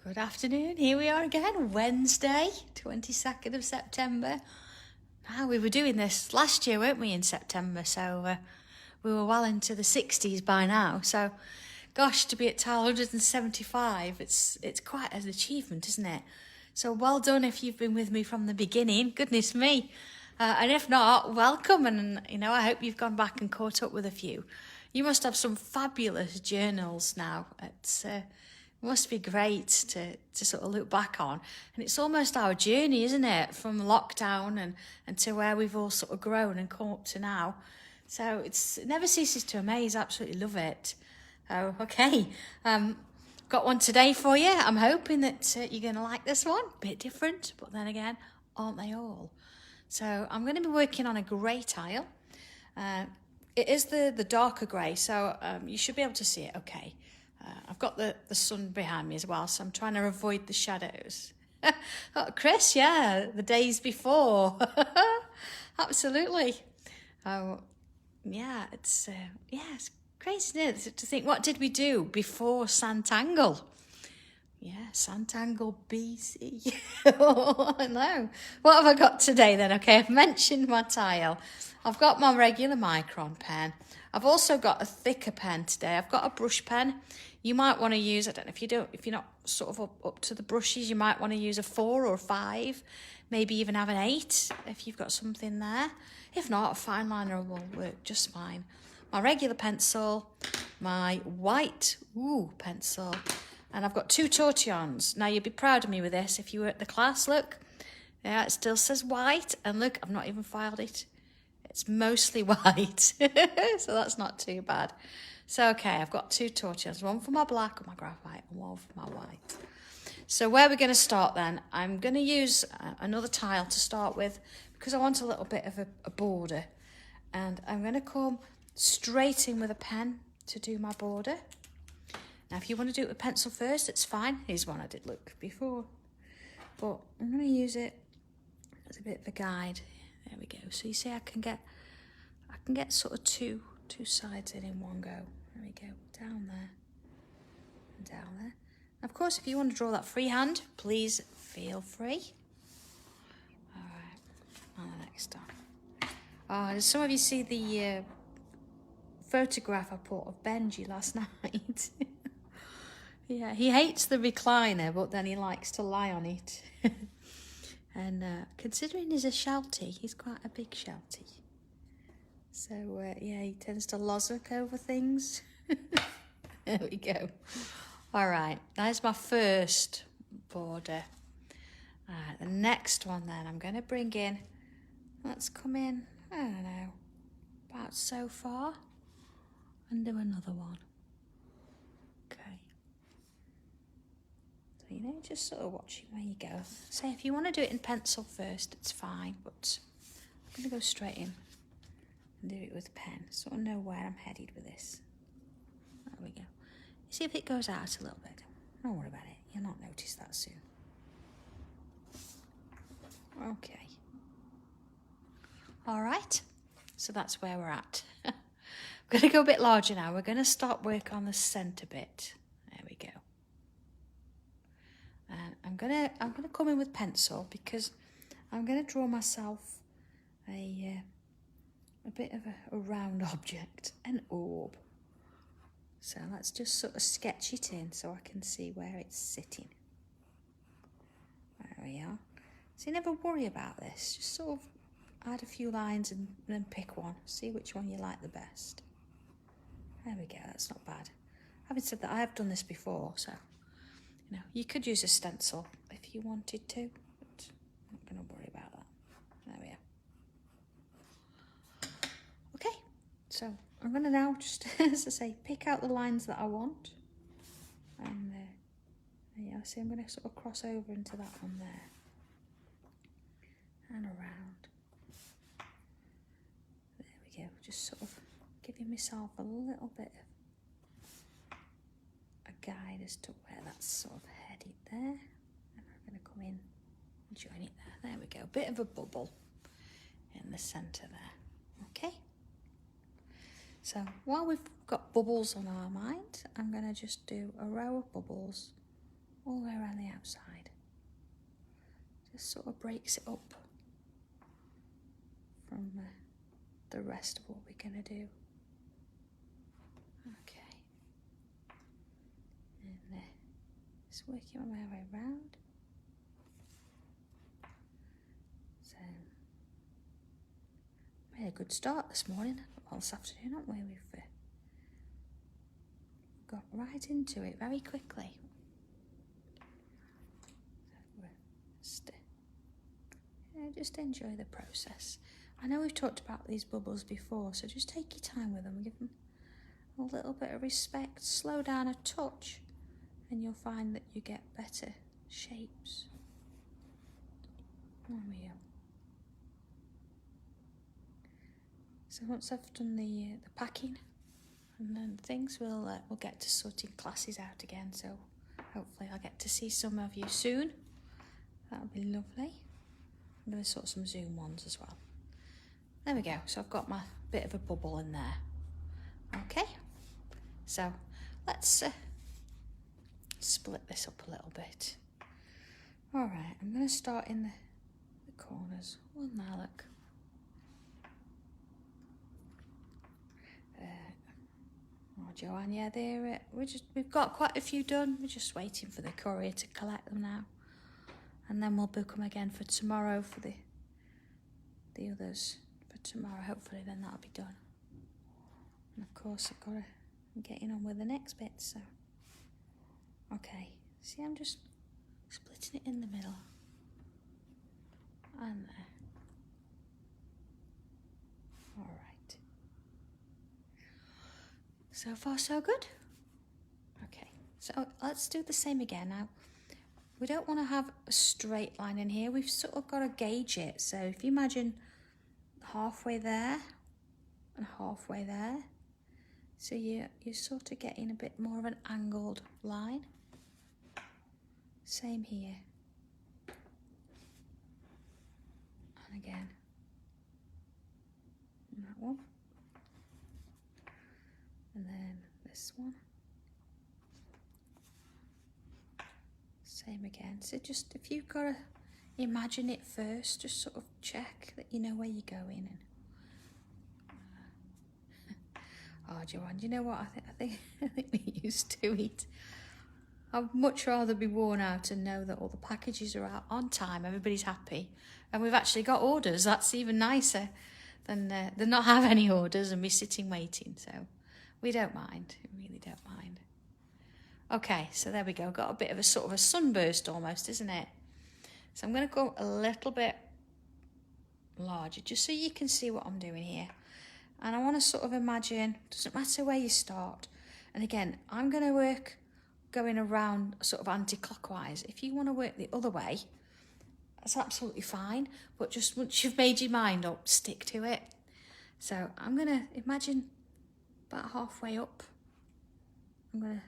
Good afternoon, here we are again, Wednesday, 22nd of September. Now, we were doing this last year, weren't we, in September, so we were well into the 60s by now. So, gosh, to be at tile 175, it's quite an achievement, isn't it? So well done if you've been with me from the beginning, goodness me. And if not, welcome, and I hope you've gone back and caught up with a few. You must have some fabulous journals now. It must be great to sort of look back on. And it's almost our journey, isn't it? From lockdown and to where we've all sort of grown and come up to now. So it never ceases to amaze. Absolutely love it. Oh, okay. Got one today for you. I'm hoping that you're going to like this one. Bit different, but then again, aren't they all? So I'm going to be working on a grey tile. It is the darker grey, so you should be able to see it okay. I've got the sun behind me as well, so I'm trying to avoid the shadows. Oh, Chris, yeah, the days before. Absolutely. Oh, yeah, it's crazy, isn't it, to think, what did we do before Sanntangle? Yeah, Sanntangle BC. I know. What have I got today then? Okay, I've mentioned my tile. I've got my regular micron pen. I've also got a thicker pen today. I've got a brush pen. You might want to use, I don't know, if you're not sort of up to the brushes, you might want to use a 4 or a 5, maybe even have an 8 if you've got something there. If not, a fine liner will work just fine. My regular pencil, my white pencil, and I've got 2 tortillons. Now, you'd be proud of me with this if you were at the class. Look, yeah, it still says white, and look, I've not even filed it. It's mostly white, so that's not too bad. So, okay, I've got 2 tortillons, one for my black and my graphite, and one for my white. So where we're going to start then, I'm going to use another tile to start with because I want a little bit of a border. And I'm going to come straight in with a pen to do my border. Now, if you want to do it with pencil first, it's fine. Here's one I did look before. But I'm going to use it as a bit of a guide. There we go. So you see I can get sort of two sides in one go. There we go. Down there and down there. And of course, if you want to draw that freehand, please feel free. All right. On the next one. Some of you see the photograph I put of Benji last night. Yeah, he hates the recliner, but then he likes to lie on it. And considering he's a sheltie, he's quite a big sheltie. So, yeah, he tends to lozzock over things. There we go. All right, there's my first border. The next one then, I'm going to bring in, let's come in, I don't know, about so far, and do another one. Okay. So, just sort of watching where you go. So if you want to do it in pencil first, it's fine, but I'm going to go straight in and do it with pen, so I know where I'm headed with this. There we go. See if it goes out a little bit. Don't worry about it. You'll not notice that soon. Okay. All right. So that's where we're at. I'm going to go a bit larger now. We're going to start work on the centre bit. There we go. And I'm going to come in with pencil because I'm going to draw myself a bit of a round object, an orb. So let's just sort of sketch it in so I can see where it's sitting. There we are. So you never worry about this. Just sort of add a few lines and then pick one. See which one you like the best. There we go. That's not bad. Having said that, I have done this before, so you could use a stencil if you wanted to, but I'm not going to worry about that. There we are. Okay, so I'm going to now just, as I say, pick out the lines that I want. And yeah, see, I'm going to sort of cross over into that one there. And around. There we go, just sort of giving myself a little bit of a guide as to where that's sort of headed there. And I'm going to come in and join it there. There we go, a bit of a bubble in the centre there. Okay. So while we've got bubbles on our mind, I'm going to just do a row of bubbles all the way around the outside. Just sort of breaks it up from the rest of what we're going to do. Okay. And just working my way around. So, we had a good start this morning, well this afternoon, haven't we? We've got right into it very quickly. Just enjoy the process. I know we've talked about these bubbles before, so just take your time with them, give them a little bit of respect, slow down a touch, and you'll find that you get better shapes. There we go. So once I've done the packing and then things, we'll get to sorting classes out again, so hopefully I'll get to see some of you soon. That'll be lovely. I'm going to sort some Zoom ones as well. There we go. So I've got my bit of a bubble in there. Okay. So let's split this up a little bit. All right. I'm going to start in the corners. Oh, now look. Oh, Joanne, yeah, we've got quite a few done. We're just waiting for the courier to collect them now. And then we'll book them again for tomorrow for the others for tomorrow. Hopefully then that'll be done. And of course I'm getting on with the next bit, so. Okay, see, I'm just splitting it in the middle. And there. All right. So far so good. Okay, so let's do the same again now. We don't want to have a straight line in here. We've sort of got to gauge it. So if you imagine halfway there and halfway there, so you're sort of getting a bit more of an angled line. Same here. And again. And that one. And then this one. Same again. So just if you've got to imagine it first, just sort of check that you know where you're going. And oh, Joanne, you know what? I think we're used to it. I'd much rather be worn out and know that all the packages are out on time, everybody's happy, and we've actually got orders. That's even nicer than not have any orders and be sitting waiting. So we don't mind. We really don't mind. Okay, so there we go. Got a bit of a sort of a sunburst almost, isn't it? So I'm going to go a little bit larger just so you can see what I'm doing here. And I want to sort of imagine, doesn't matter where you start. And again, I'm going to work going around sort of anti-clockwise. If you want to work the other way, that's absolutely fine. But just once you've made your mind up, stick to it. So I'm going to imagine about halfway up. I'm going to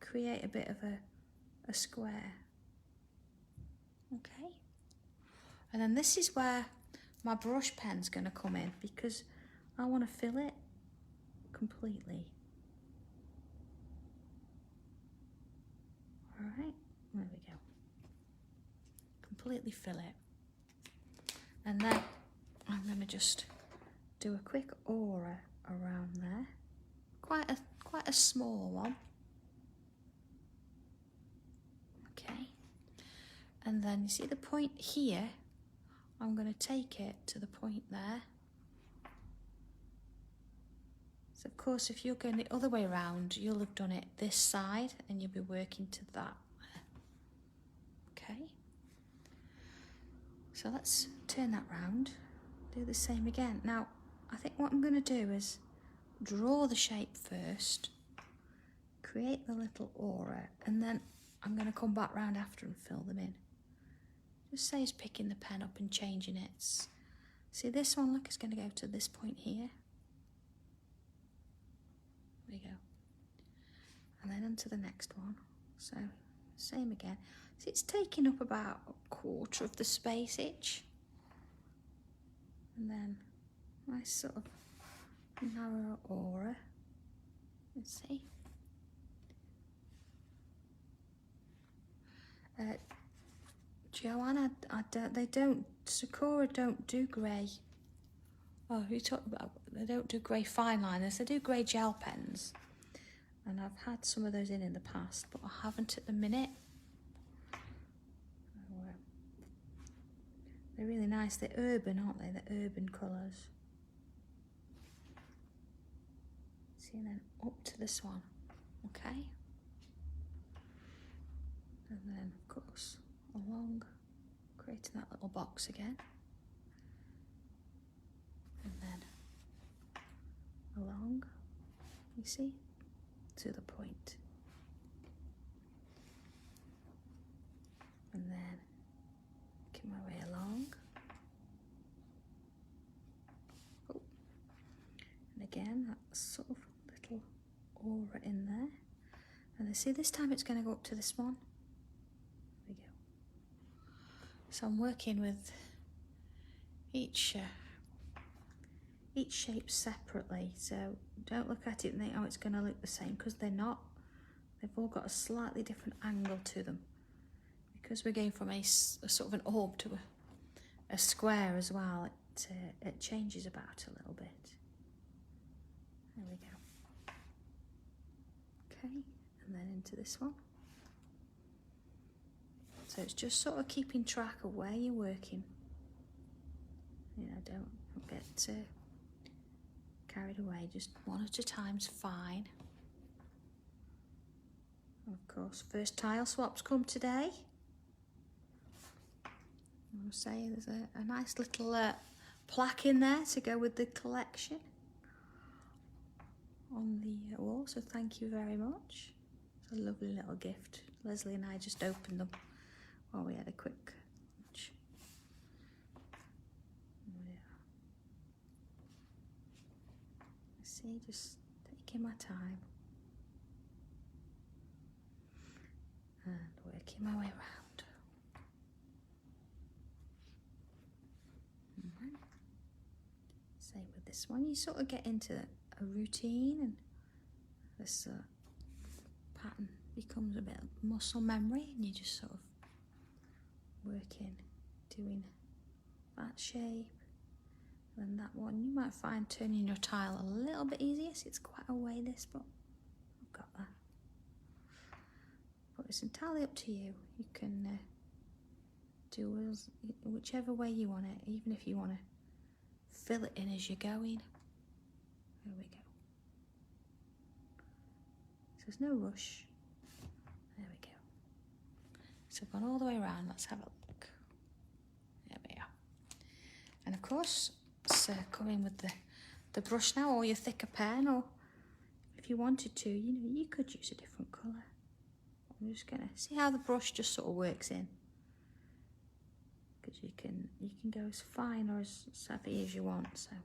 create a bit of a square. Okay. And then this is where my brush pen's going to come in because I want to fill it completely. All right, there we go. Completely fill it. And then I'm going to just do a quick aura around there. Quite a small one. Okay. And then you see the point here, I'm going to take it to the point there. So of course, if you're going the other way around, you'll have done it this side and you'll be working to that. Okay. So let's turn that round, do the same again. Now, I think what I'm going to do is draw the shape first, create the little aura, and then I'm going to come back round after and fill them in. Just say it's picking the pen up and changing it. See this one, look, it's going to go to this point here. There we go. And then onto the next one. So, same again. See, it's taking up about a quarter of the space each. And then nice sort of narrow aura. Let's see. Joanna, Sakura don't do grey. Oh, you talk about, they don't do grey fine liners, they do grey gel pens. And I've had some of those in the past, but I haven't at the minute. They're really nice, they're urban, aren't they? They're urban colours. See, and then up to this one, okay? And then, of course, along, creating that little box again. And then along, you see, to the point. And then make my way along. Oh. And again, that sort of little aura in there. And then see, this time it's going to go up to this one. There we go. So I'm working with each shape separately, so don't look at it and think, oh, it's going to look the same, because they're not. They've all got a slightly different angle to them, because we're going from a sort of an orb to a square as well. It changes about a little bit. There we go. Okay, and then into this one. So it's just sort of keeping track of where you're working. You know, don't get carried away, just one at a time's fine. Of course, first tile swaps come today. I will say there's a nice little plaque in there to go with the collection on the wall, so thank you very much. It's a lovely little gift. Leslie and I just opened them while we had a quick lunch. See, just taking my time and working my way around. Same with this one. You sort of get into a routine, and this pattern becomes a bit of muscle memory, and you just sort of working, doing that shape. And that one, you might find turning your tile a little bit easier. So it's quite a way, this, but I've got that. But it's entirely up to you. You can do whichever way you want it, even if you want to fill it in as you're going. There we go. So there's no rush. There we go. So I've gone all the way around. Let's have a look. There we are. And of course, come in with the brush now, or your thicker pen, or if you wanted to, you know, you could use a different colour. I'm just gonna see how the brush just sort of works in, because you can go as fine or as savvy as you want. So,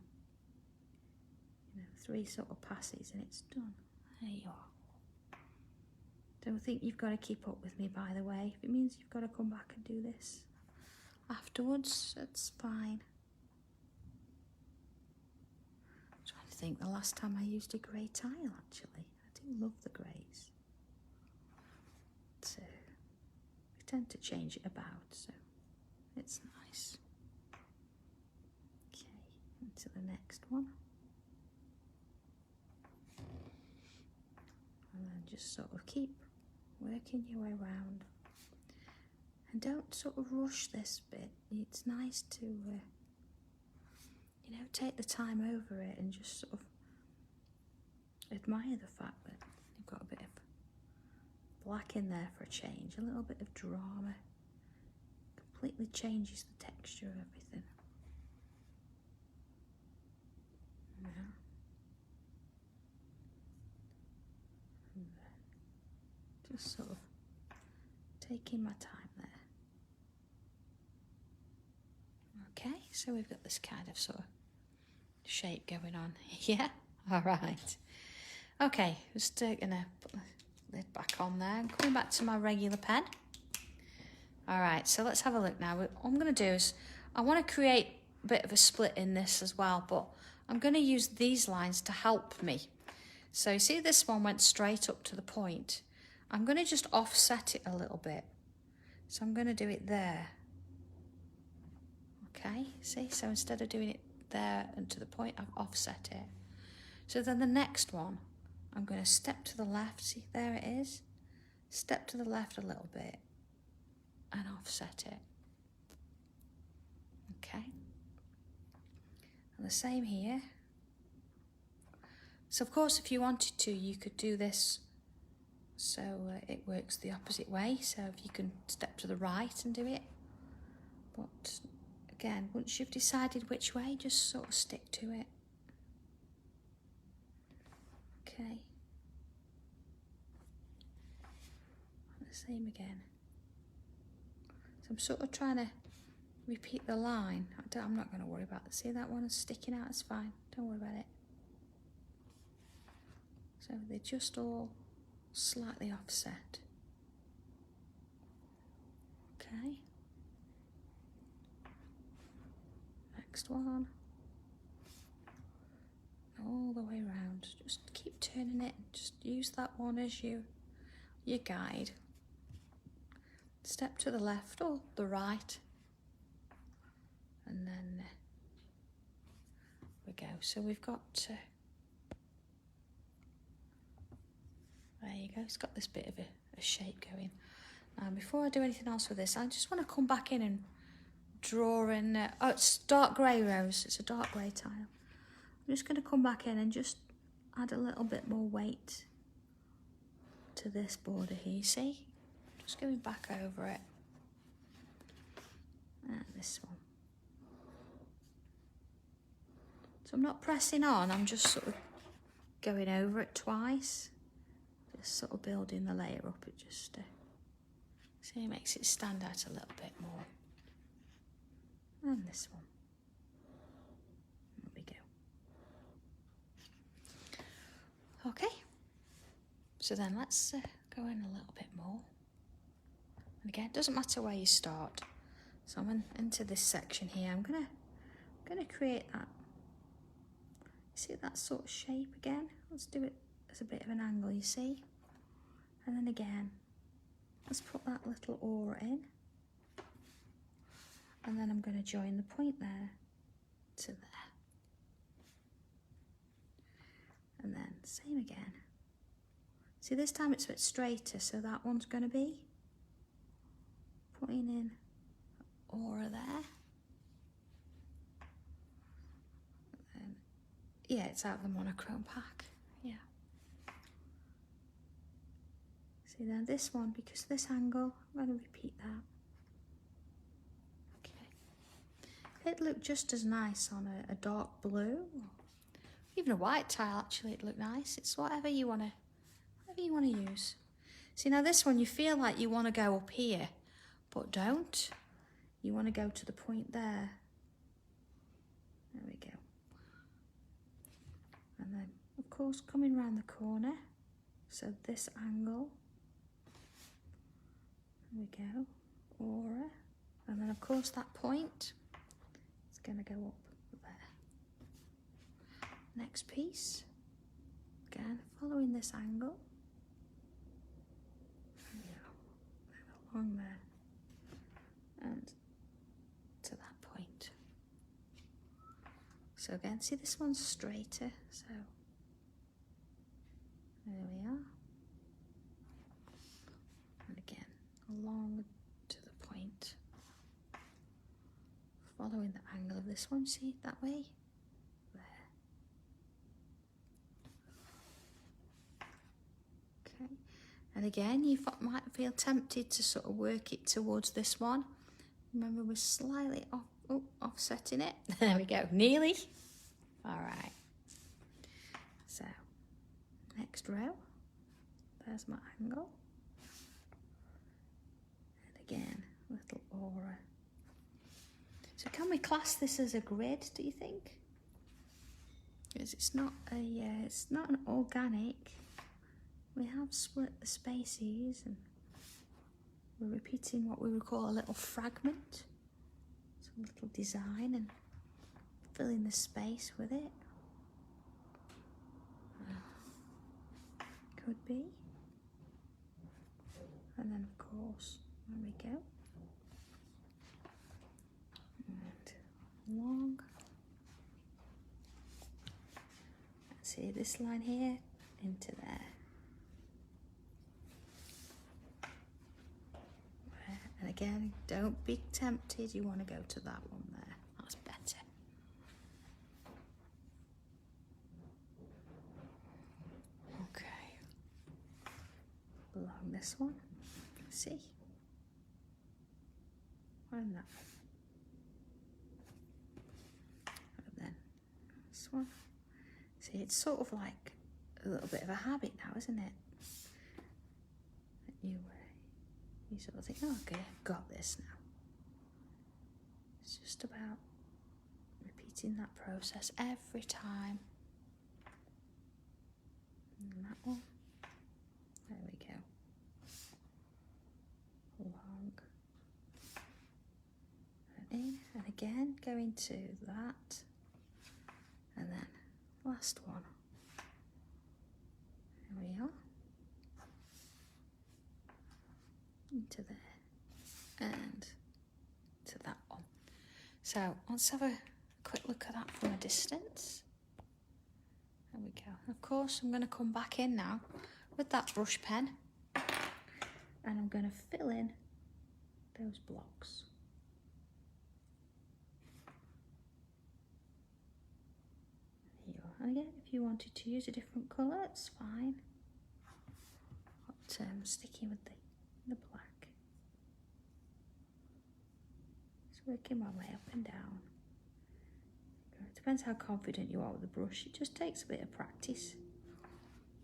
you know, 3 sort of passes and it's done. There you are. Don't think you've got to keep up with me, by the way. If it means you've got to come back and do this afterwards, that's fine. I think the last time I used a grey tile, actually. I do love the greys. So we tend to change it about, so it's nice. Okay, into the next one. And then just sort of keep working your way around. And don't sort of rush this bit. It's nice to you know, take the time over it and just sort of admire the fact that you've got a bit of black in there for a change, a little bit of drama. Completely changes the texture of everything. Yeah. And just sort of taking my time there. Okay, so we've got this kind of sort of shape going on. Yeah, all right. Okay, just gonna put the lid back on there and coming back to my regular pen. All right, so let's have a look now. What I'm gonna do is I want to create a bit of a split in this as well, but I'm gonna use these lines to help me. So you see this one went straight up to the point. I'm gonna just offset it a little bit So I'm going to do it there. Okay, see, so instead of doing it there and to the point, I've offset it. So then the next one, I'm going to step to the left, see, there it is. Step to the left a little bit and offset it. Okay, and the same here. So of course, if you wanted to, you could do this so it works the opposite way. So if you can step to the right and do it. But again, once you've decided which way, just sort of stick to it. Okay. And the same again. So I'm sort of trying to repeat the line. I'm not going to worry about it. See that one is sticking out, it's fine. Don't worry about it. So they're just all slightly offset. Okay. Next one. All the way around. Just keep turning it. Just use that one as your guide. Step to the left or the right. And then we go. So we've got there you go, it's got this bit of a shape going. Before I do anything else with this, I just want to come back in and draw in, oh, it's dark grey, Rose, it's a dark grey tile. I'm just going to come back in and just add a little bit more weight to this border here, see? Just going back over it. And this one. So I'm not pressing on, I'm just sort of going over it twice. Just sort of building the layer up, it just see, it makes it stand out a little bit more. And this one. There we go. Okay, so then let's go in a little bit more. And again, it doesn't matter where you start. So I'm into this section here. I'm gonna create that. See that sort of shape again? Let's do it as a bit of an angle, you see? And then again, let's put that little aura in. And then I'm going to join the point there to there. And then same again. See, this time it's a bit straighter, so that one's going to be putting in aura there. And then, yeah, it's out of the monochrome pack. Yeah. See then this one, because of this angle, I'm going to repeat that. Okay. It'd look just as nice on a dark blue, or even a white tile. Actually, it'd look nice. It's whatever you want to use. See now this one, you feel like you want to go up here, but don't. You want to go to the point there. There we go. And then, of course, coming around the corner. So this angle. There we go. Aura. And then, of course, that point is going to go up there. Next piece. Again, following this angle. There we go. Along there. And to that point. So again, see this one's straighter, so there we are. And again, along to the point. Following the angle of this one, see, that way, there. Okay, and again, you might feel tempted to sort of work it towards this one. Remember, we're slightly offsetting it. There we go, nearly. All right. So, next row. There's my angle. And again, little aura. So, can we class this as a grid? Do you think? Because it's not an organic. We have split the spaces and we're repeating what we would call a little fragment. It's a little design and filling the space with it. Could be. And then of course, there we go. along. See this line here into there. And again, don't be tempted, you want to go to that one there. That's better. Okay. Along this one. See? And that one. And then this one. See, it's sort of like a little bit of a habit now, isn't it? That you sort of think, oh, okay, I've got this now. It's just about repeating that process every time. And that one. There we go. Along. And in. And again, go into that. And then last one. There we are. Into there. And to that one. So let's have a quick look at that from a distance. There we go. Of course, I'm going to come back in now with that brush pen and I'm going to fill in those blocks. Here you are. And again, if you wanted to use a different colour, it's fine. But sticking with the black. Just working my way up and down. It depends how confident you are with the brush. It just takes a bit of practice.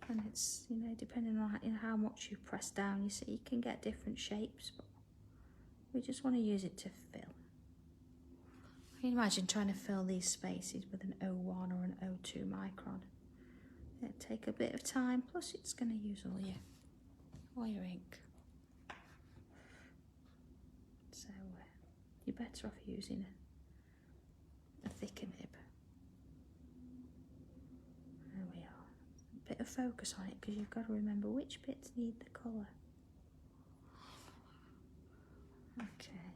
And it's, you know, depending on how much you press down, you see, you can get different shapes, but we just want to use it to fill. Can you imagine trying to fill these spaces with an 01 or an 02 micron? It'll take a bit of time, plus it's going to use all your ink. So you're better off using a thicker nib. There we are. A bit of focus on it because you've got to remember which bits need the colour. Okay.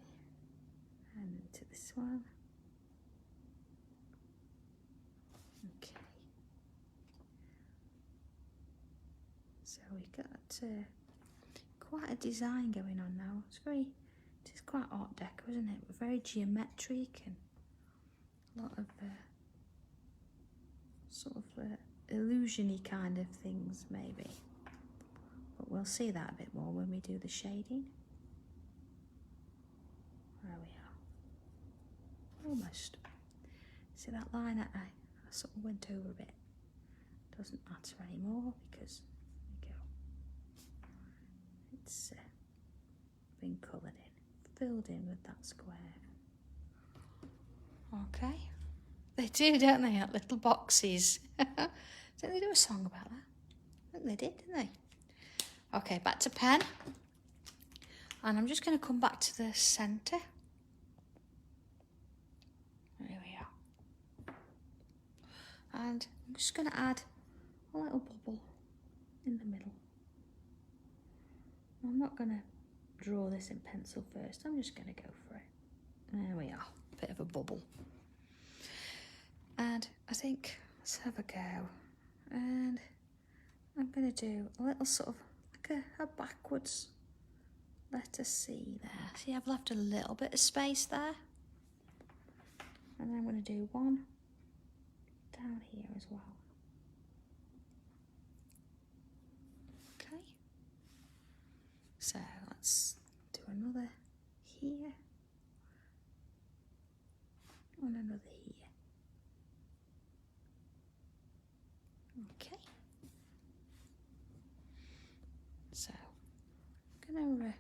And into this one. Okay. So we've got quite a design going on now. It is quite Art Deco, isn't it? We're very geometric and a lot of sort of illusion-y kind of things, maybe. But we'll see that a bit more when we do the shading. There we are. Almost. See that line I sort of went over a bit? Doesn't matter anymore because there we go. It's been coloured in, filled in with that square. Okay. They do, don't they, at little boxes. Didn't they do a song about that? I think they did, didn't they? Okay, back to pen. And I'm just going to come back to the centre. There we are. And I'm just going to add a little bubble in the middle. I'm not going to draw this in pencil first. I'm just going to go for it. There we are. Bit of a bubble. And I think, let's have a go. And I'm going to do a little sort of like a backwards letter C there. See, I've left a little bit of space there. And then I'm going to do one down here as well. Okay. So let's do another here. And another here. Okay. So I'm going to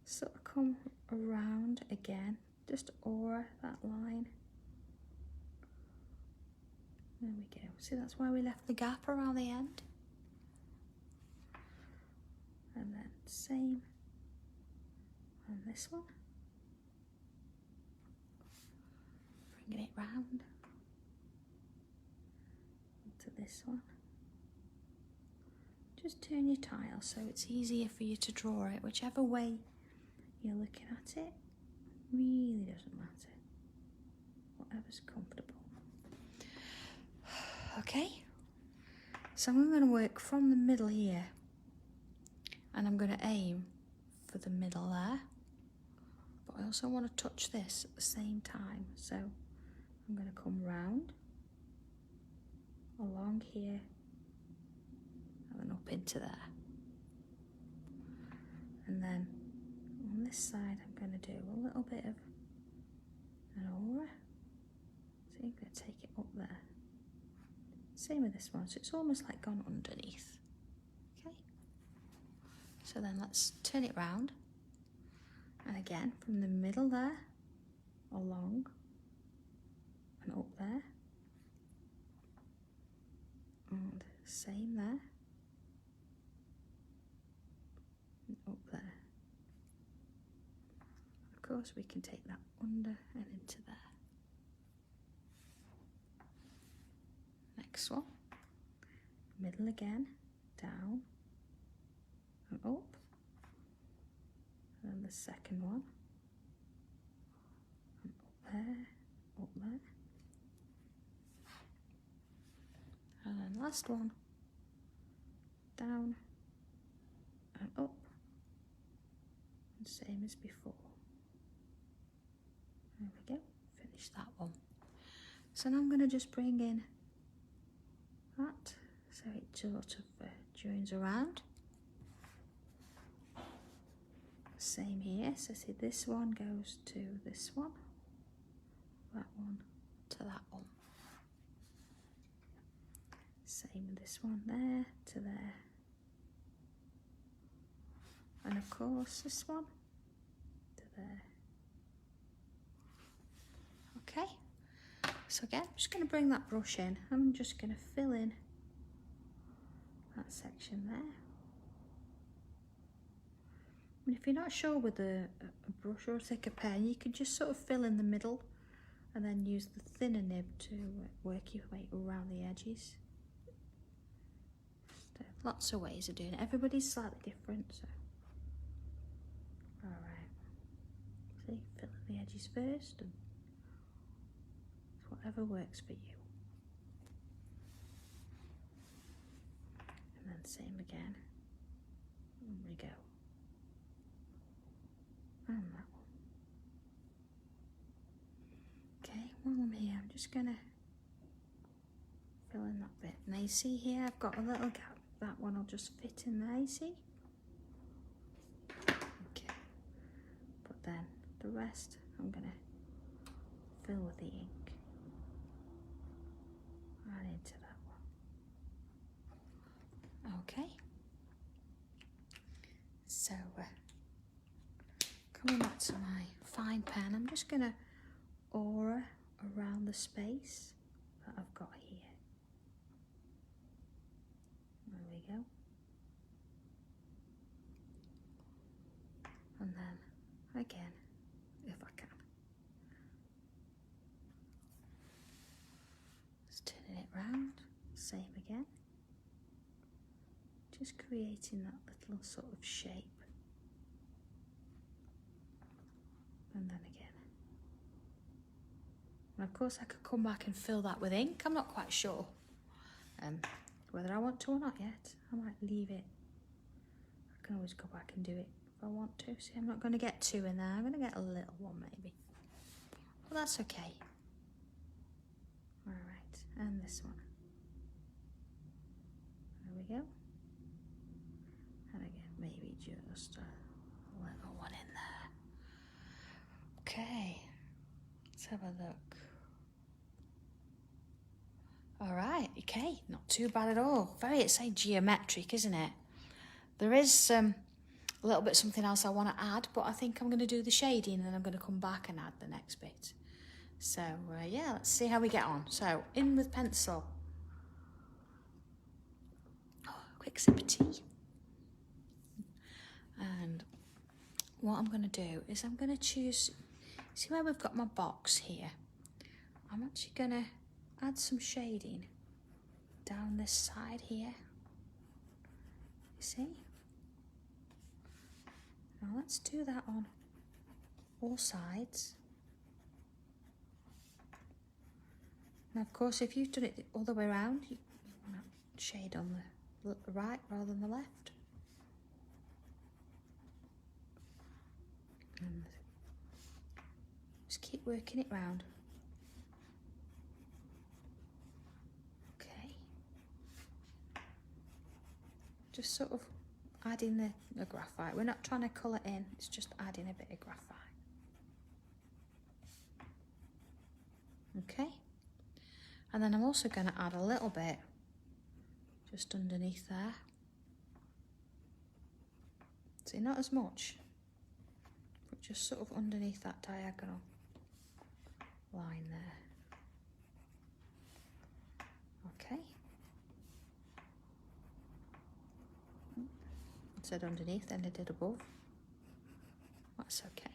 sort of come around again, just aura that line. There we go. See, that's why we left the gap around the end. And then same on this one. Bringing it round into this one. Just turn your tile so it's easier for you to draw it, whichever way you're looking at it. Really doesn't matter. whatever's comfortable. Okay, so I'm going to work from the middle here, and I'm going to aim for the middle there, but I also want to touch this at the same time, so I'm going to come round along here and then up into there, and then on this side I'm going to do a little bit of an aura, so I'm going to take it up there. Same with this one, so it's almost like gone underneath. Okay, so then let's turn it round, and again from the middle there, along and up there, and same there, and up there. Of course we can take that under and into there. Next one, middle again, down and up, and then the second one, and up there, and then last one, down and up, and same as before. There we go, finish that one. So now I'm going to just bring in that, so it sort of joins around. Same here, so see this one goes to this one, that one to that one. Same with this one there to there. And of course this one to there. Okay, so again, I'm just going to bring that brush in. I'm just going to fill in that section there. And if you're not sure with a brush or a thicker pen, you could just sort of fill in the middle and then use the thinner nib to work your way around the edges. So lots of ways of doing it. Everybody's slightly different, so. Alright. See, fill in the edges first, and whatever works for you. And then same again. And we go. And that one. Okay, while I'm here, I'm just gonna fill in that bit. Now you see here, I've got a little gap. That one will just fit in there, you see? Okay. But then the rest, I'm gonna fill with the ink. Right into that one. Okay. So, coming back to my fine pen, I'm just going to aura around the space that I've got here. There we go. And then, again, if I can. Just turning it round, same again. Just creating that little sort of shape. And then again. And of course I could come back and fill that with ink. I'm not quite sure whether I want to or not yet. I might leave it. I can always go back and do it if I want to. See, I'm not going to get two in there. I'm going to get a little one maybe. But that's okay. Alright, and this one. There we go. And again, maybe just a little one in there. Okay, let's have a look. All right, okay, not too bad at all. Very, it's like geometric, isn't it? There is a little bit something else I want to add, but I think I'm going to do the shading and then I'm going to come back and add the next bit. So, yeah, let's see how we get on. So, in with pencil. Oh, quick sip of tea. And what I'm going to do is I'm going to choose, see where we've got my box here? I'm actually going to add some shading down this side here. You see? Now let's do that on all sides. Now, of course, if you've done it the other way around, you want to shade on the right rather than the left. And just keep working it round. Okay. Just sort of adding the graphite. We're not trying to colour in, it's just adding a bit of graphite. Okay. And then I'm also going to add a little bit just underneath there. See, not as much, but just sort of underneath that diagonal line there. Okay. I said underneath, then I did above. That's okay.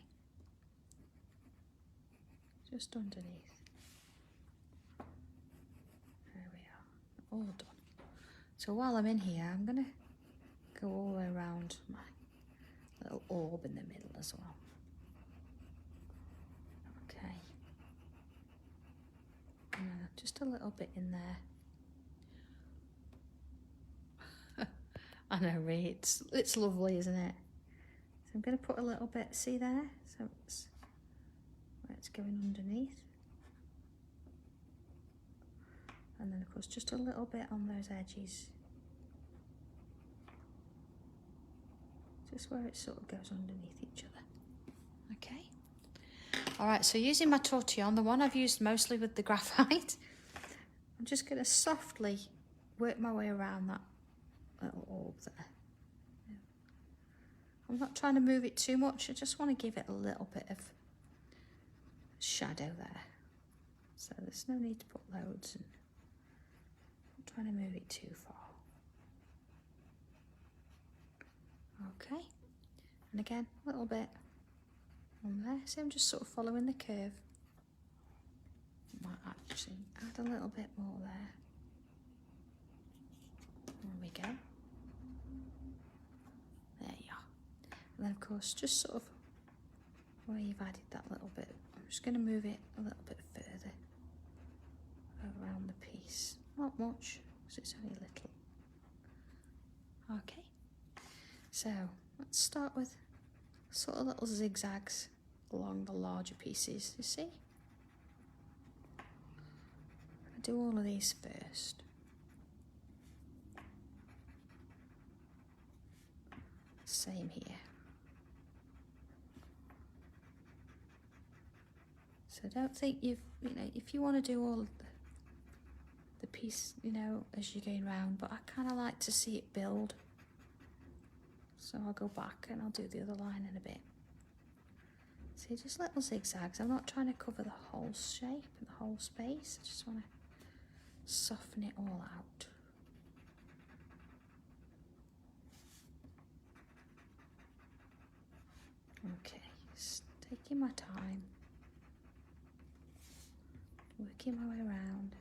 Just underneath. There we are, all done. So while I'm in here, I'm going to go all the way around my little orb in the middle as well. Okay. And just a little bit in there. I know, Ree, it's lovely, isn't it? So I'm going to put a little bit, see there? So it's where it's going underneath. And then of course just a little bit on those edges. Just where it sort of goes underneath each other. Okay. Alright, so using my tortillon, the one I've used mostly with the graphite, I'm just going to softly work my way around that little orb there. Yeah. I'm not trying to move it too much, I just want to give it a little bit of shadow there. So there's no need to put loads, and I'm trying to move it too far. Okay, and again, a little bit on there. So I'm just sort of following the curve. Might actually add a little bit more there. There we go. There you are. And then of course, just sort of where you've added that little bit, I'm just going to move it a little bit further around the piece. Not much, because it's only a little. Okay. So let's start with sort of little zigzags along the larger pieces, you see? I'll do all of these first. Same here. So don't think you know, if you want to do all of the piece, you know, as you're going round, but I kind of like to see it build. So I'll go back and I'll do the other line in a bit. See, just little zigzags. I'm not trying to cover the whole shape and the whole space. I just want to soften it all out. Okay, just taking my time, working my way around.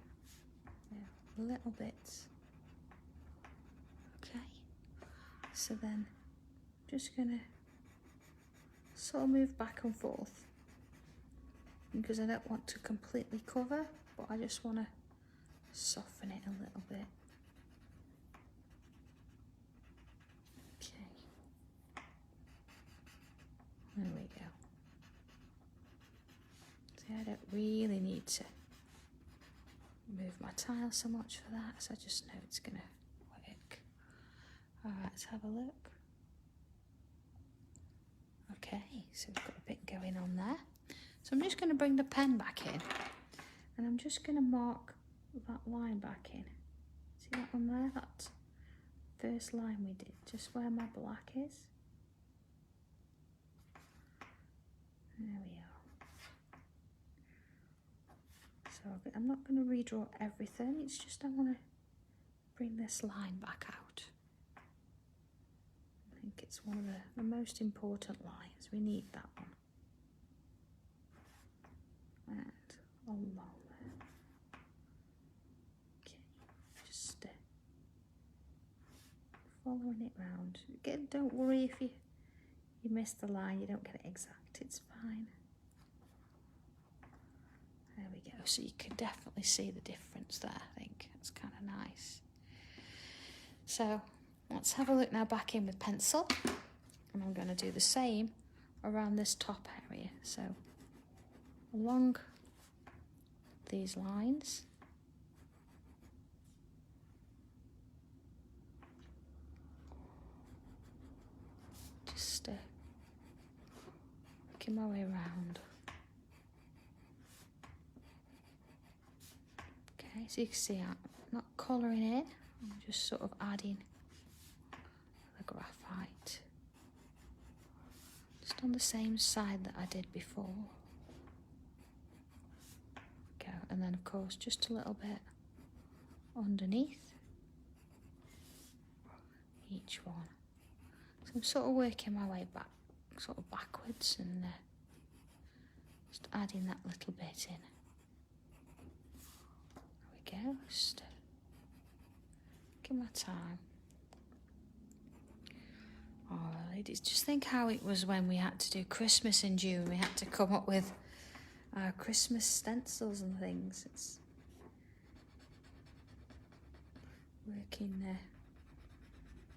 Yeah, little bits. Okay, so then just gonna sort of move back and forth because I don't want to completely cover, but I just want to soften it a little bit. Okay, there we go. See, I don't really need to move my tile so much for that, so I just know it's gonna work. All right, let's have a look. Okay, so we've got a bit going on there. So I'm just going to bring the pen back in and I'm just going to mark that line back in. See that one there? That first line we did, just where my black is. There we are. So I'm not going to redraw everything, it's just I want to bring this line back out. I think it's one of the most important lines. We need that one. And along there. Okay, just following it round. Again, don't worry if you miss the line, you don't get it exact, it's fine. There we go. So you can definitely see the difference there, I think. It's kind of nice. So let's have a look now back in with pencil. And I'm going to do the same around this top area. So along these lines. Just working my way around. Okay, so you can see I'm not colouring in, I'm just sort of adding the graphite. Just on the same side that I did before. Go, and then of course just a little bit underneath each one. So I'm sort of working my way back, sort of backwards, and just adding that little bit in. There we go, just give my time. Oh, ladies, just think how it was when we had to do Christmas in June. We had to come up with our Christmas stencils and things. It's working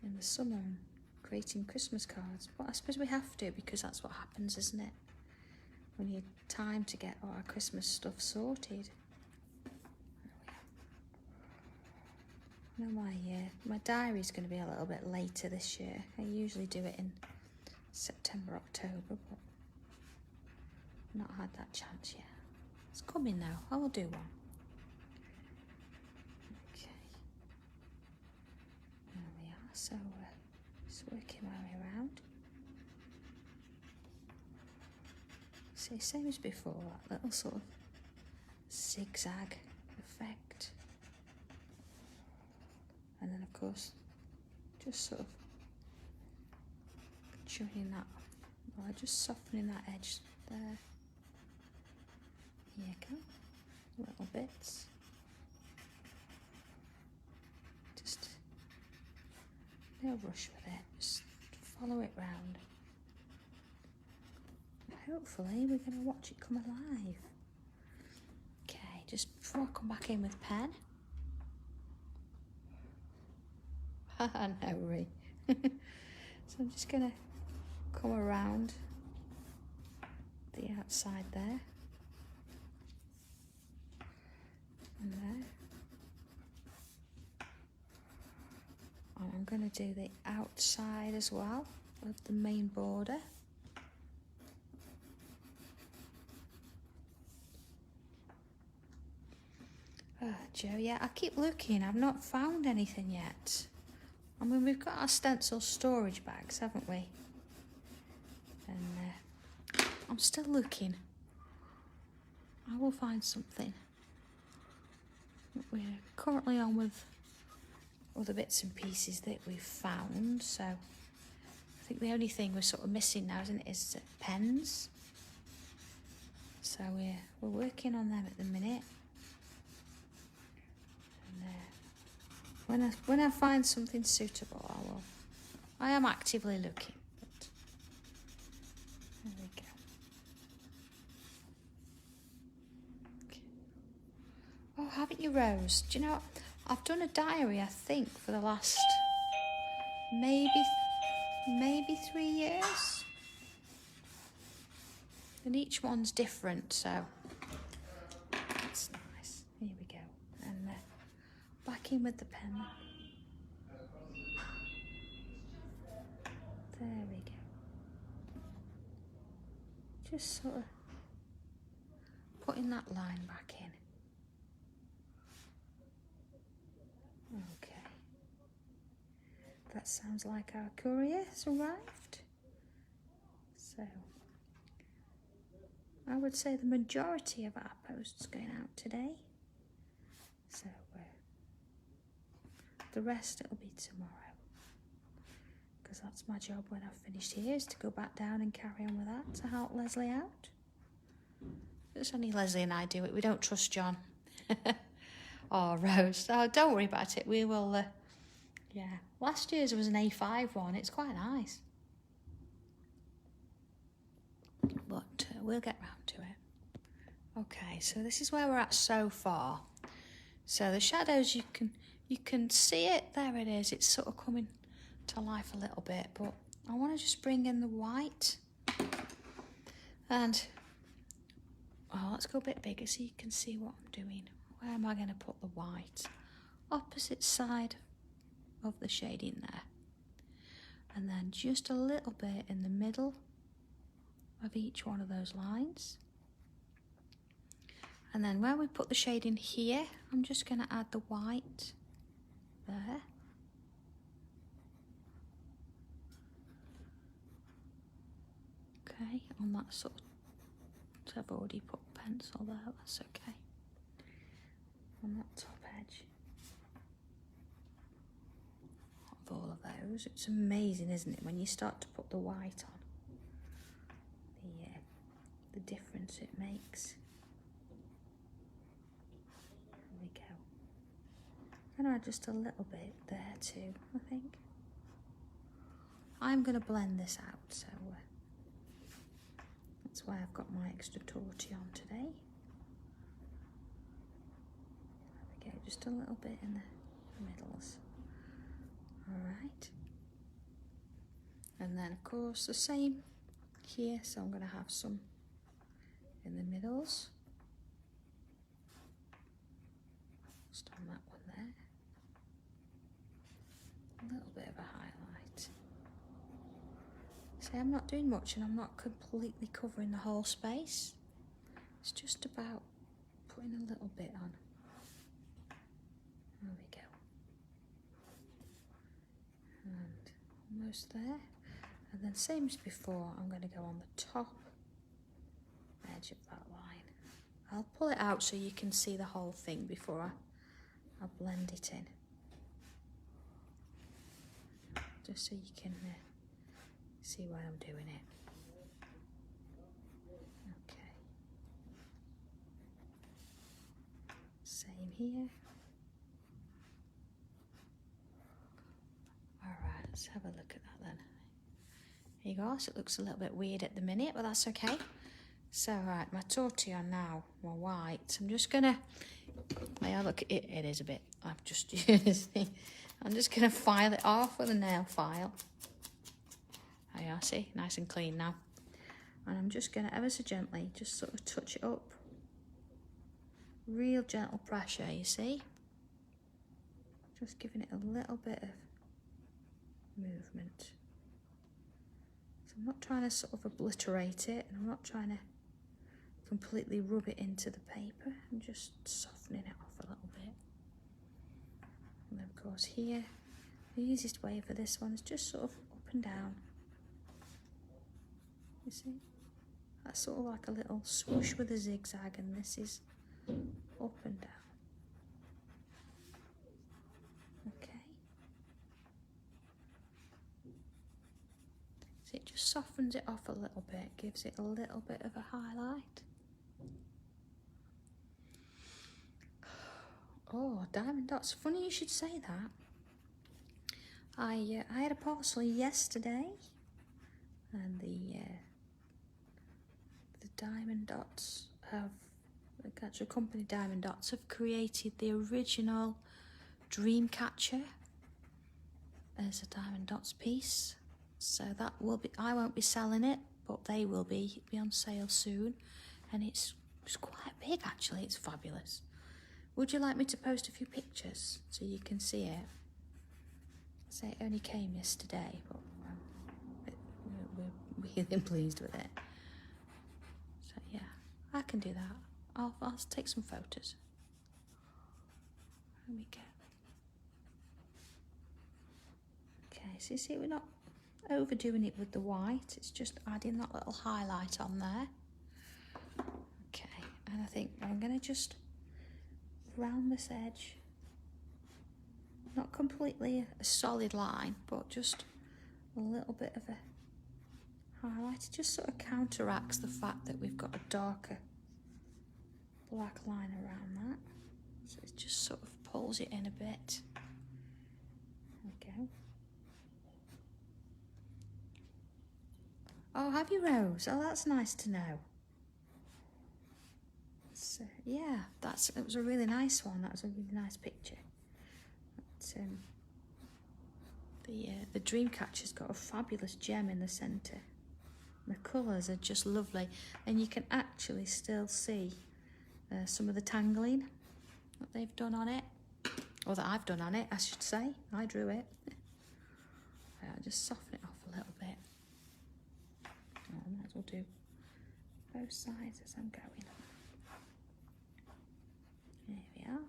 in the summer and creating Christmas cards. But I suppose we have to, because that's what happens, isn't it? We need time to get all our Christmas stuff sorted. My diary's going to be a little bit later this year. I usually do it in September, October, but I've not had that chance yet. It's coming though. I will do one. Okay. There we are. So just working my way around. See, same as before, that little sort of zigzag effect. And then of course, just sort of joining that, well, just softening that edge there. Here you go, little bits. Just no rush with it, just follow it round. Hopefully we're going to watch it come alive. Okay, just before I come back in with pen. No, Ree. So I'm just going to come around the outside there. And there. And I'm going to do the outside as well of the main border. Oh, Joe, yeah, I keep looking. I've not found anything yet. I mean, we've got our stencil storage bags, haven't we? And I'm still looking. I will find something. We're currently on with other bits and pieces that we've found, so I think the only thing we're sort of missing now, isn't it, is pens. So we're working on them at the minute. When I find something suitable, I am actively looking. But there we go. Okay. Oh, haven't you, Rose? Do you know what? I've done a diary, I think, for the last maybe 3 years, and each one's different, so that's nice. Here we go. And back in with the pen. There we go. Just sort of putting that line back in. Okay. That sounds like our courier has arrived. So I would say the majority of our posts going out today. So the rest it'll be tomorrow, because that's my job when I've finished here, is to go back down and carry on with that to help Leslie out. It's only Leslie and I do it. We don't trust John. Oh, Rose. Oh, don't worry about it. We will. Yeah. Last year's was an A5 one. It's quite nice. But we'll get round to it. Okay, so this is where we're at so far. So the shadows, you can see it. There it is. It's sort of coming to life a little bit, but I want to just bring in the white. And let's go a bit bigger so you can see what I'm doing. Where am I going to put the white? Opposite side of the shading there. And then just a little bit in the middle of each one of those lines. And then where we put the shading here, I'm just going to add the white there. Okay, on that sort of, so I've already put pencil there, that's okay. On that top edge of all of those. It's amazing, isn't it, when you start to put the white on, the difference it makes. There we go. I'm going to add just a little bit there too, I think. I'm going to blend this out, so that's why I've got my extra torty on today. There we go, just a little bit in the middles. Alright. And then of course the same here, so I'm going to have some in the middles. Just on that one there. A little bit of a highlight. See, I'm not doing much and I'm not completely covering the whole space. It's just about putting a little bit on. There we go. And almost there. And then same as before, I'm going to go on the top edge of that line. I'll pull it out so you can see the whole thing before I blend it in. Just so you can see why I'm doing it. Okay. Same here. Alright, let's have a look at that then. There you go, so it looks a little bit weird at the minute, but that's okay. So, right, my torty on now, my white. I'm just gonna, yeah, look, it is a bit, I've just used I'm just gonna file it off with a nail file. There you are, see, nice and clean now. And I'm just gonna ever so gently just sort of touch it up. Real gentle pressure, you see? Just giving it a little bit of movement. So I'm not trying to sort of obliterate it, and I'm not trying to completely rub it into the paper. I'm just softening it off a little bit. And then of course here, the easiest way for this one is just sort of up and down. You see? That's sort of like a little swoosh with a zigzag, and this is up and down. Okay. So it just softens it off a little bit, gives it a little bit of a highlight. Oh, diamond dots. Funny you should say that. I had a parcel yesterday, and the Diamond Dots have, the actual company Diamond Dots have created the original dream catcher as a Diamond Dots piece. So that will be, I won't be selling it, but they will be. It'll be on sale soon, and it's quite big actually. It's fabulous. Would you like me to post a few pictures so you can see it? So it only came yesterday, but we're really pleased with it. So yeah, I can do that. I'll take some photos. There we go. Okay, so you see we're not overdoing it with the white, it's just adding that little highlight on there. Okay, and I think I'm going to just round this edge. Not completely a solid line, but just a little bit of a highlight. It just sort of counteracts the fact that we've got a darker black line around that. So it just sort of pulls it in a bit. There we go. Oh, have you, Rose? Oh, that's nice to know. yeah, it was a really nice one. That was a really nice picture. But, the Dreamcatcher's got a fabulous gem in the centre. The colours are just lovely, and you can actually still see some of the tangling that they've done on it, or that I've done on it, I should say. I drew it. I'll just soften it off a little bit. I might as well do both sides as I'm going. There we are.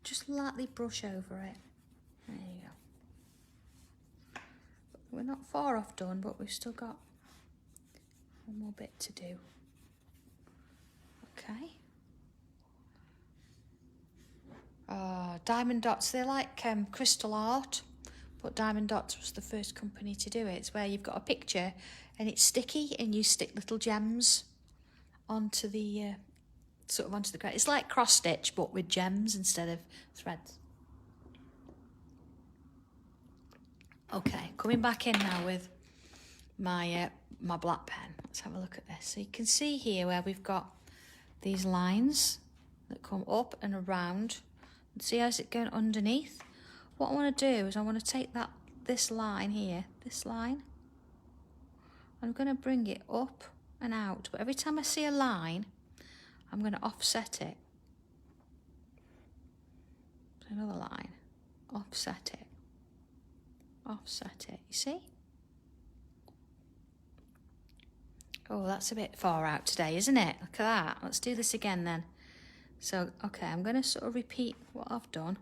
Just lightly brush over it. There you go. We're not far off done, but we've still got one more bit to do. Okay. Diamond Dots, they're like crystal art, but Diamond Dots was the first company to do it. It's where you've got a picture and it's sticky and you stick little gems onto the onto the ground. It's like cross stitch but with gems instead of threads. Okay, coming back in now with my my black pen. Let's have a look at this. So you can see here where we've got these lines that come up and around. And see how's it going underneath? What I want to do is I want to take this line here, this line. I'm going to bring it up and out, but every time I see a line, I'm going to offset it. So another line, offset it, you see? Oh, that's a bit far out today, isn't it? Look at that. Let's do this again then. So, okay, I'm going to sort of repeat what I've done.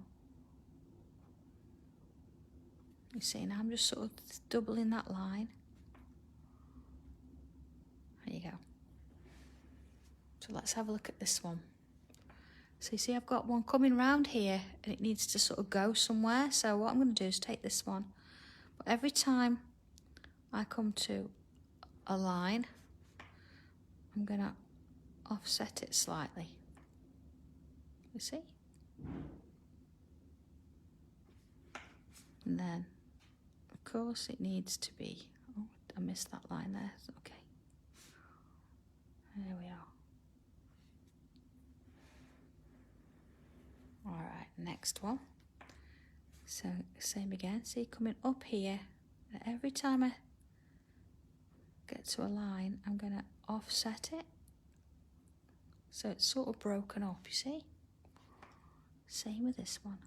You see, now I'm just sort of doubling that line. There you go. So let's have a look at this one. So you see I've got one coming round here and it needs to sort of go somewhere. So what I'm going to do is take this one. But every time I come to a line, I'm going to offset it slightly. You see? And then, of course, it needs to be... Oh, I missed that line there. Okay. There we are. All right, next one. So, same again. See, coming up here, every time I get to a line, I'm going to offset it. So it's sort of broken up, you see? Same with this one.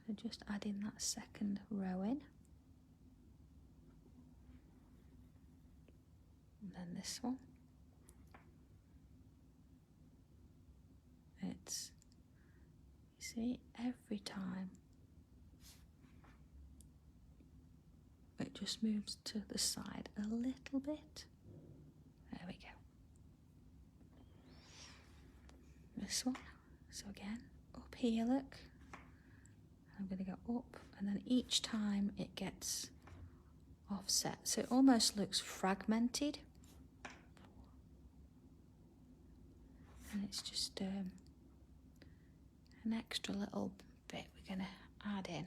So just adding that second row in. And then this one. It's, you see, every time it just moves to the side a little bit. There we go. This one. So again, up here, look. I'm going to go up, and then each time it gets offset. So it almost looks fragmented. And it's just an extra little bit we're going to add in.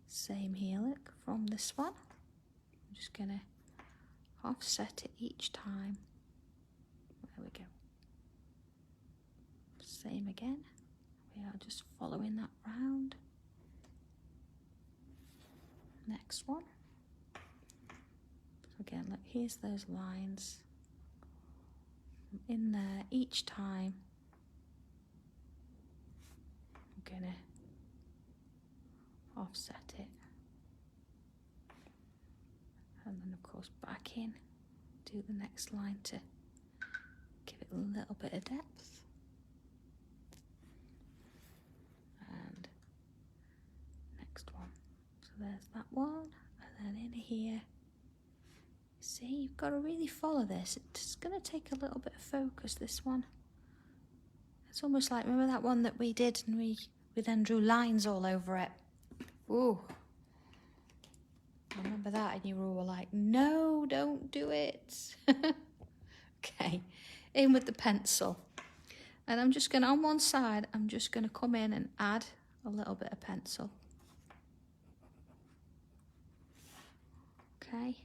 Same here, look, from this one. I'm just going to offset it each time. There we go. Same again. We are just following that round. Next one. So again, look, here's those lines. In there each time. I'm gonna offset it. And then of course back in, do the next line to give it a little bit of depth. And next one. So there's that one, and then in here, see, you've got to really follow this. It's going to take a little bit of focus, this one. It's almost like, remember that one that we did and we then drew lines all over it? Ooh. I remember that, and you were all like, no, don't do it. Okay, in with the pencil. And I'm just going to, on one side, I'm just going to come in and add a little bit of pencil. Okay.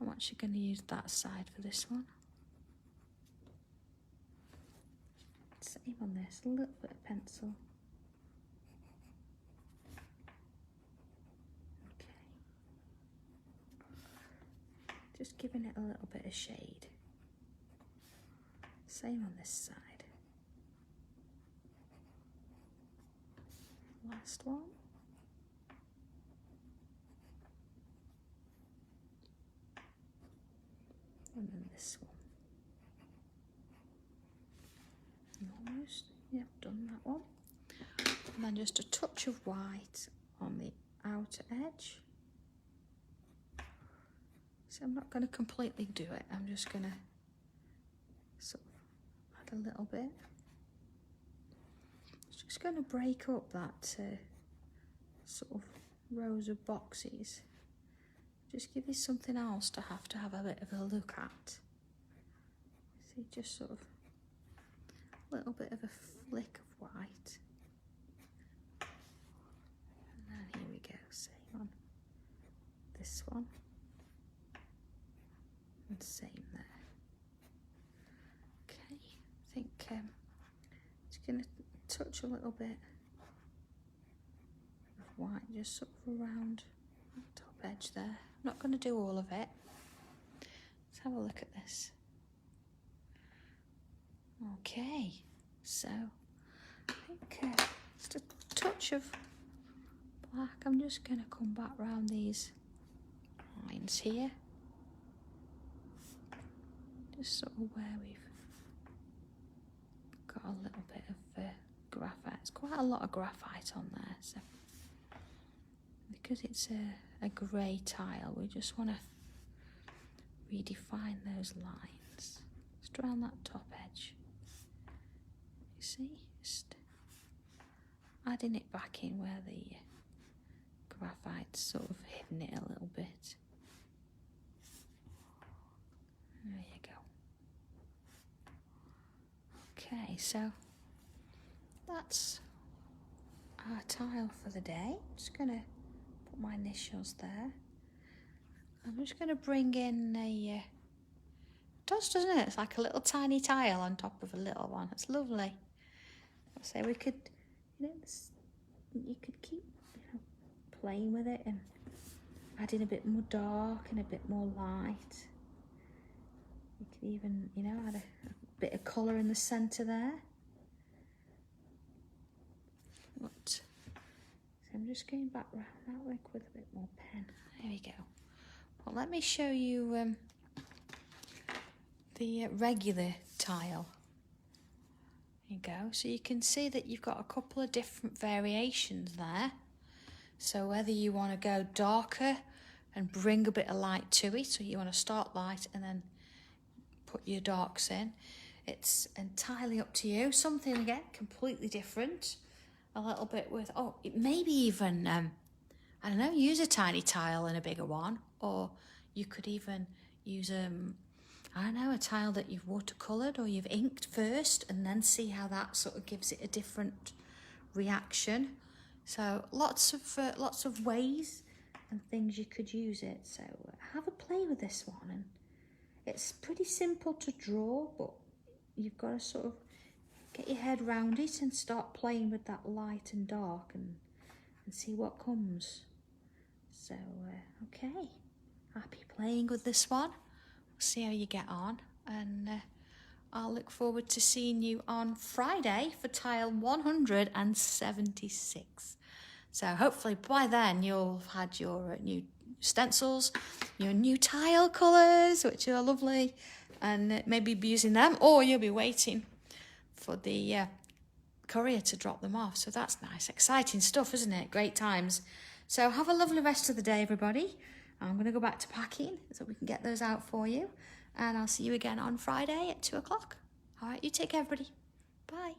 I'm actually going to use that side for this one. Same on this, a little bit of pencil. Okay. Just giving it a little bit of shade. Same on this side. Last one. And then this one. Almost, yeah, done that one. And then just a touch of white on the outer edge. So I'm not going to completely do it, I'm just going to sort of add a little bit. Just going to break up that sort of rows of boxes. Just give you something else to have a bit of a look at. See, just sort of a little bit of a flick of white. And then here we go, same on this one. And same there. Okay, I think just going to touch a little bit of white just sort of around the top edge there. I'm not going to do all of it. Let's have a look at this. Okay, so I think just a touch of black. I'm just going to come back round these lines here. Just sort of where we've got a little bit of graphite. It's quite a lot of graphite on there, so because it's a grey tile, we just want to redefine those lines just around that top edge. You see, just adding it back in where the graphite's sort of hidden it a little bit. There you go. Okay, so that's our tile for the day. I'm just going to put my initials there. I'm just going to bring in a does, doesn't it? It's like a little tiny tile on top of a little one. It's lovely. I'll say we could, you could keep playing with it and adding a bit more dark and a bit more light. You could even, add a bit of colour in the centre there. But, so I'm just going back round that way with a bit more pen. There we go. Well, let me show you the regular tile. There you go. So you can see that you've got a couple of different variations there. So whether you want to go darker and bring a bit of light to it, so you want to start light and then put your darks in, it's entirely up to you. Something again completely different, a little bit with maybe even I don't know, use a tiny tile and a bigger one, or you could even use I don't know, a tile that you've watercoloured or you've inked first and then see how that sort of gives it a different reaction. So lots of ways and things you could use it. So have a play with this one, and it's pretty simple to draw, but you've got to sort of get your head around it and start playing with that light and dark and see what comes. So okay, happy playing with this one. We'll see how you get on, and I'll look forward to seeing you on Friday for tile 176. So hopefully by then you'll have had your new stencils, your new tile colours, which are lovely, and maybe be using them, or you'll be waiting for the courier to drop them off. So that's nice, exciting stuff, isn't it? Great times. So have a lovely rest of the day, everybody. I'm going to go back to packing so we can get those out for you, and I'll see you again on Friday at 2 o'clock. All right, you take care, everybody. Bye.